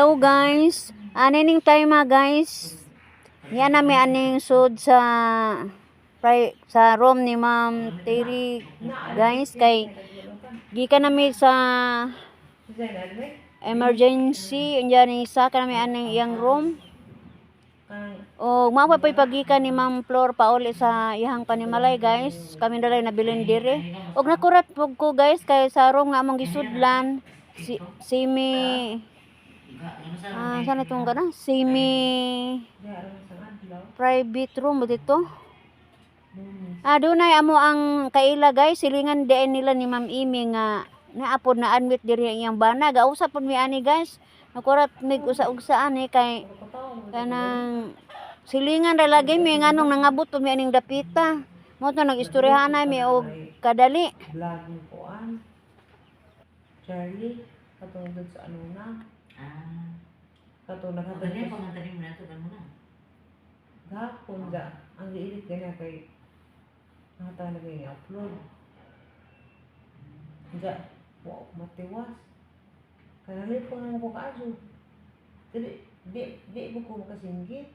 Hello guys. Anining time guys. Yan nami aning sud sa room ni Ma'am Terry guys kay gikan nami sa emergency unya ni isa ka nami aning iyang room. O mapapay pagikan ni Ma'am Flor pauli sa iyang panimalay guys. Kami dalay nabilin dire. Og nakurat pug ko guys kay sa room nga among gisudlan saan itong gana? Semi private room mo dito. Dunay amo ang kaila guys, silingan diin nila ni Ma'am Imi nga naapod na admit diri ang iyang bana. Gausap pud mi ani guys. Nakurat mig usa-usa ani kay kanang silingan ra lagi mi nganong nangabot pud mi aning dapita. Mo to nag-istoryahan na mi og kadali. Charlie, katungod sa ano na. Katungod na Kanya pangantanin mo na ito, gano'n na. gahapon da. Ang giilit kanya kay nakatawa na kaya upload. Da, wow, matiwas. Kanalip ko na mo kaaso. Di ko makasinggit.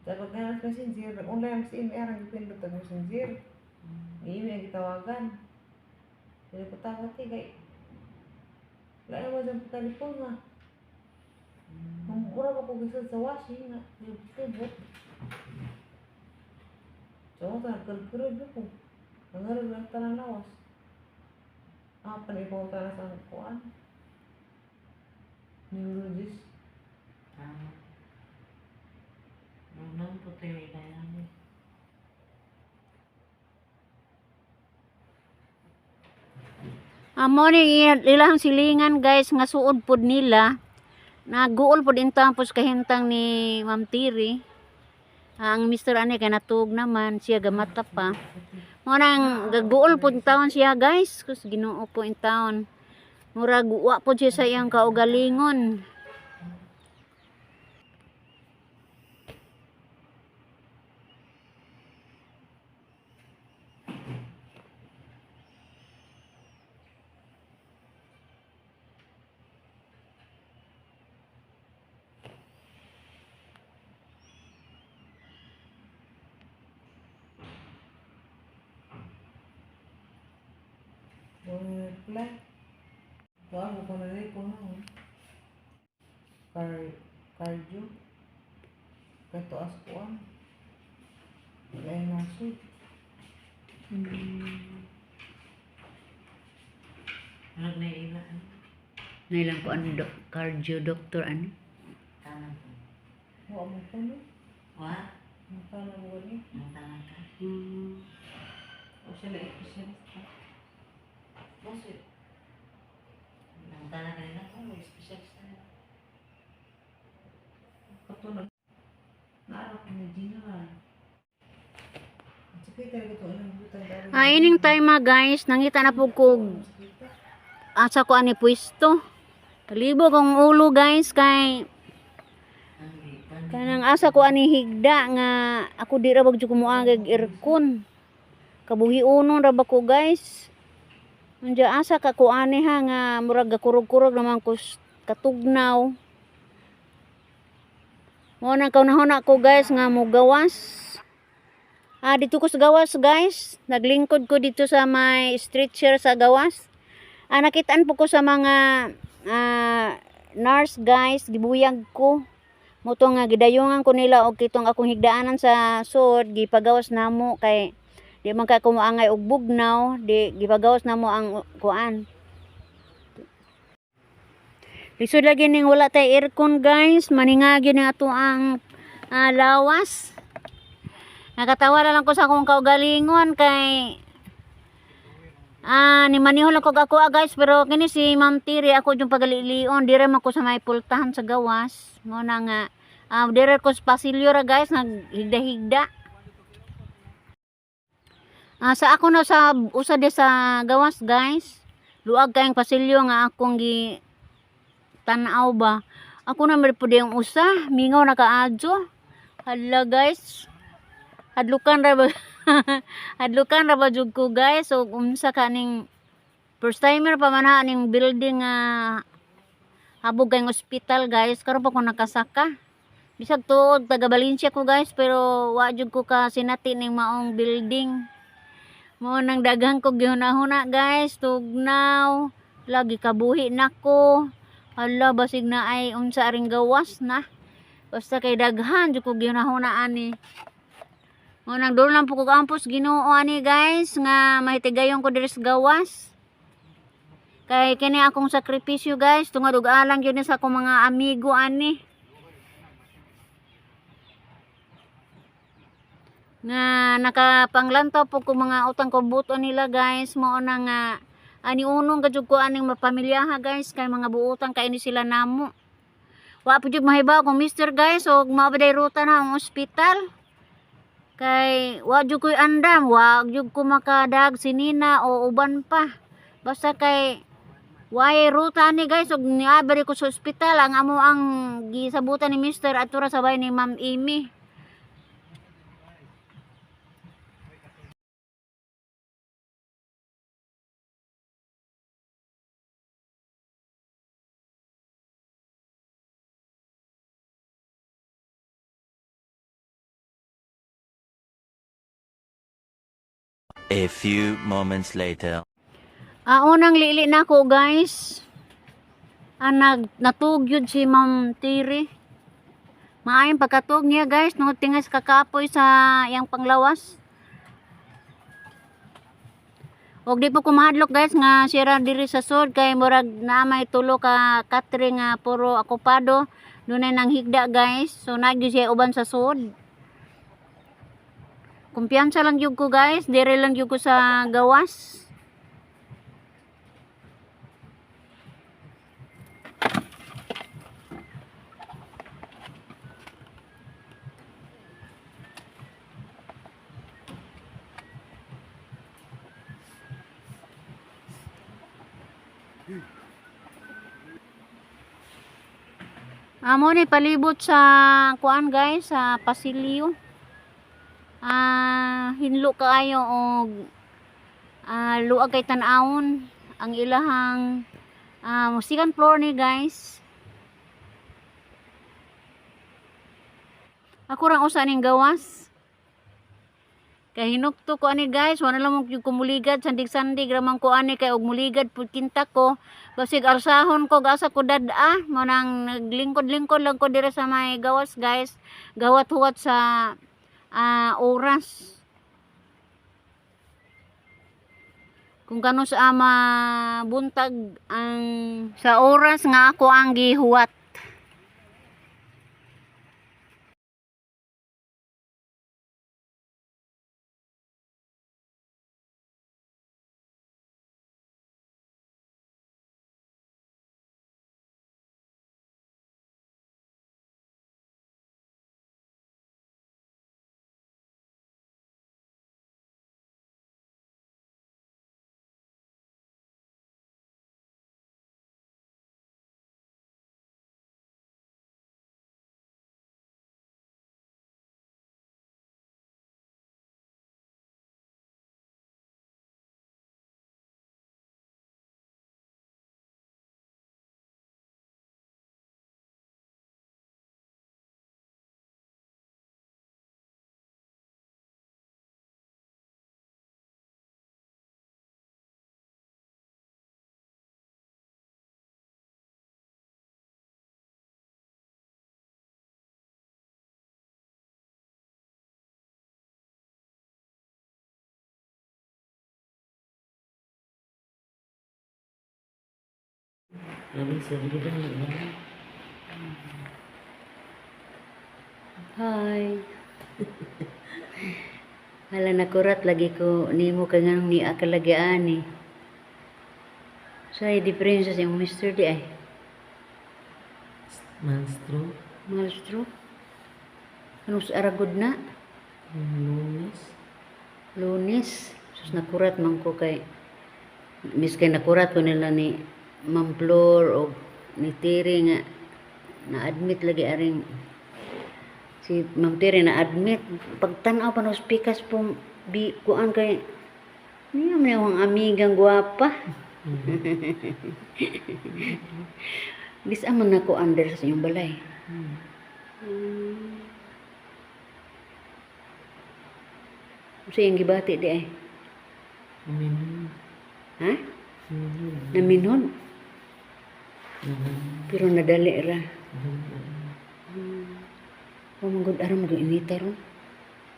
Dapat nga sa messenger, online sa email ang ipindot ang messenger. Email ang gitawagan. Jadi ko tawag kay lain mo dyan po telepon nga. Mura ba ko gisod sa washing nga. Tibot. So, nagkalkurod ko. Nangarag lang tanang lawas. Panipaw tanang sa kuan. Neurologist. Nung po tayo ilayan. Amo ni ilang silingan guys nga suod pod nila. Naguol pod intang pos kahintang ni Ma'am Terry. Ang Mr. Ani kay natug naman siya gamata pa. Mo nang gaguol pod taon siya guys. Kus Ginoo po in taon. Murag wa pod siya sa iyang kaugalingon. Reply. Wala ko na rin ko na. Cardio. Kato askuan. Lain nasod. Anong nailaan? Nailang po ano cardio doctor ani. Tangan ko. Wala mo ko no. What? Mukha mo ni. Ang tangan ka? O siya na specialist. Bakit? Ang tangan ka nila ko, mag-specialist na nila. Katulad. Naarap ni General. Sige talaga ito. Anong butang dami. Ining time guys, nangita na po ko asa ko ani pwesto. Kalibo kong ulo guys kay kanang asa ko ani higda nga ako di ra bag kumuagag aircon. Kabuhi unon ra ba ko guys. Unja asa ka ko ani ha nga murag gakurog-kurog naman ko katugnaw. Mo nang kaunahon ako guys nga mo gawas. Dito ko sa gawas guys. Naglingkod ko dito sa may stretcher sa gawas. Nakitaan po ko sa mga nurse guys. Gibuyag ko. Moto nga gidayungan ko nila og kitong akong higdaanan sa sud. Gipagawas namo kay di man ka kumuangay og bugnaw. Di gipagawas namo ang kuan. Lisod lagi ning wala tay aircon guys. Maningagi na ato ang lawas. Nakatawa na lang ko sa akong kaugalingon kay ni maniho lang ko ako guys pero kini si Ma'am Terry ako yung pagalilion dire man ko sa may pultahan sa gawas mo na nga dire ko sa pasilyo ra guys naghigda-higda sa ako na sa usa de sa gawas guys luag kayong pasilyo nga akong gi tan-aw ba ako na mer pud yung usa mingaw na kaadyo hala guys hadlukan ra ba hadlukan ra ba jud ko guys so unsa kaning first timer pa man ha ning building Habog kayong ospital guys, karon pa ko nakasaka. Bisag tuod taga Valencia ko guys, pero wa jud ko ka sinati ning maong building. Mo nang daghang ko gihuna-huna guys, tugnaw, lagi kabuhi nako. Hala basig na ay unsa aring gawas na. Basta kay daghan jud ko gihuna-huna ani. Mo nang doon lang po ko kampus Ginoo ani guys nga mahitigayon ko diri sa gawas. Kay kini akong sakripisyo guys, tungod og alang gyud ni sa akong mga amigo ani. Nga nakapanglantaw po ko mga utang ko buto nila guys, mao na nga ani unong gajud ko aning mapamilyaha guys, kay mga buutang kay ni sila namo. Wa po jud mahibaw kung mister guys og mabaday ruta na ang ospital. Kay wa jud ko'y andam, wa jud ko makadag sinina o uban pa. Basta kay way ruta ni guys og niabari ko sa ospital ang amo ang gisabutan ni mister at tura sabay ni Ma'am Amy. A few moments later. Unang lili na ko guys. Natugyod si Ma'am Tiri. Maayong pagkatug niya guys, nung tingas kakapoy sa yang panglawas. Og di po kumahadlok guys nga sira diri sa sud kay murag na may tulo ka katri nga puro akupado. Dunay nang higda guys. So nagyo siya uban sa sud. Kumpiyansa lang yun ko guys, dire lang yun ko sa gawas. Amo ni palibot sa kuan guys, sa pasilyo. Hinlo kaayo og luag kay tan-awon ang ilahang second floor ni guys. Ako rang usa ning gawas. Kay hinukto ko ani guys, wala lang mo kumuligad sandig-sandig ramang ko ani kay og muligad pud kinta ko. Basig arsahon ko gasa ko dad-a, mo nang naglingkod-lingkod lang ko dire sa may gawas guys. Gawat-huwat sa oras. Kung kano sa buntag ang sa oras nga ako ang gihuwat. Hi. Hala nakurat lagi ko nimo kay nganong ni akalagaan ni. Sa diferensya sa Mr. Di ay. Monstro. Malstro. Ano sa aragod na? Lunes. Lunes. Sus nakurat man ko kay miskay nakurat ko nila ni Ma'am Flor o ni Tiri nga na-admit lagi aring si Ma'am Tiri na-admit pagtanaw pa ng spikas po kuan kay niya man yung amigang guwapa Dis aman na ko under sa inyong balay. Sa iyong gibati di ay. Amin. Ha? Naminhon. Pero nadali ra. Oh, magod aram do inita ron.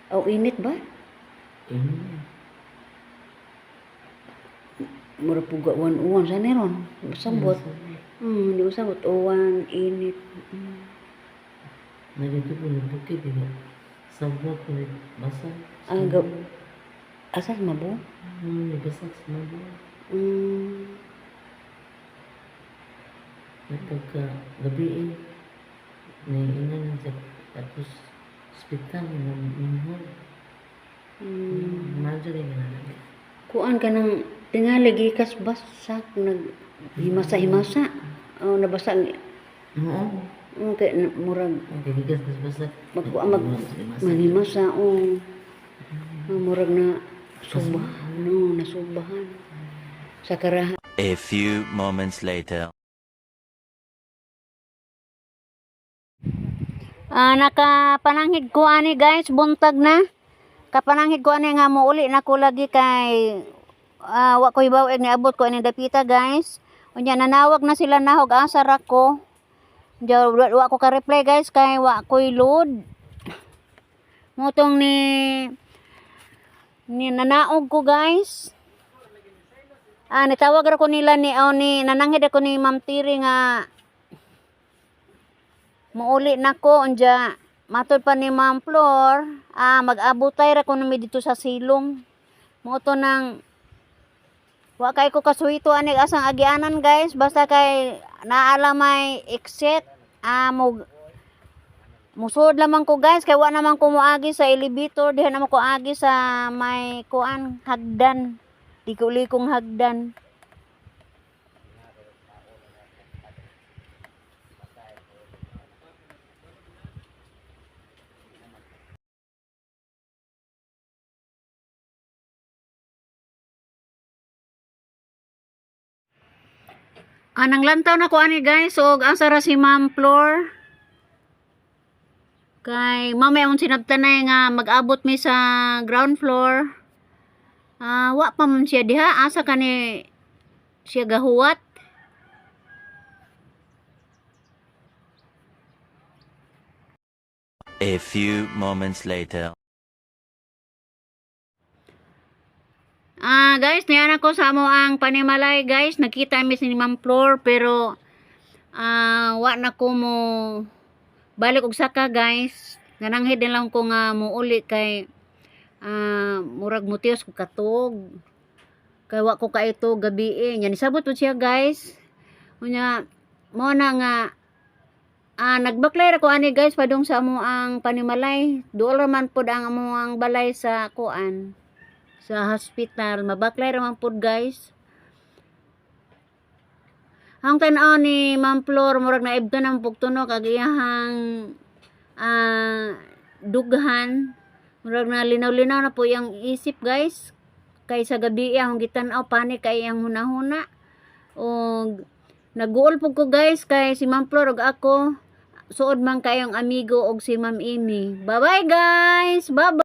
Aw init ba? Mura puga uwan sa neron. Sambot. Di usabot uwan, init. Nagito po ng bukid din. Sabot po basa. Agaw. Asal mabo? Nabasak sa mga. Pagka gabi naiinan siya tapos hospital na minhon. Madyo rin na namin. Kuan ka ng tingali gikas basak nag himasa. Oh, nabasa Oo. kay murag Kagigas na basak. manhimasa murag na subahan nasubahan sa karahan. A few moments later. Nakapananghid ko ani guys, buntag na. Kapananghid ko ani nga muuli na ko lagi kay wa ko ibawig ni abot ko ani dapita guys. Unya nanawag na sila nahog asar ako. Wa ko ka-reply guys kay wa ko load. Mutong ni nanaog ko guys. Nitawag ra ko nila ni nananghid ako ni Ma'am Tiri nga muuli na ko unja matod pa ni Ma'am Flor mag-abutay ra ko nami dito sa silong moto nang wa kay ko kasuhito ani asang agianan guys basta kay naala may exit musod lamang ko guys kay wa naman ko moagi sa elevator diha naman ko agi sa may kuan hagdan liko-likong hagdan. Nang lantaw na ko ani guys og asa ra si Ma'am Flor kay mamaya akong sinabtanay nga mag-abot mi sa ground floor. Wa pa man siya diha asa kani siya gahuwat. A few moments later. Guys, niyan ako sa amo ang panimalay guys. Nakita mi si Ma'am Flor pero wa na ko mo balik og saka guys. Nananghid din lang ko nga muuli kay murag mutios ko katog. Kay wa ko kaito gabi nya nisabot po siya guys. Unya mo na nga nagbaklay ra ko ani guys padung sa amo ang panimalay. Duol ra man pod ang amo ang balay sa kuan. Sa hospital mabaklay ra man pod guys. Ang tan-aw ni Ma'am Flor murag naibto nang pugtuno kag iyahang dughan murag na linaw-linaw na po yung isip guys kay sa gabi ang gitan-aw panik kay ang hunahuna og naguol pug ko guys kay si Ma'am Flor og ako suod man kayong amigo og si Ma'am Amy. Bye bye guys. Bye.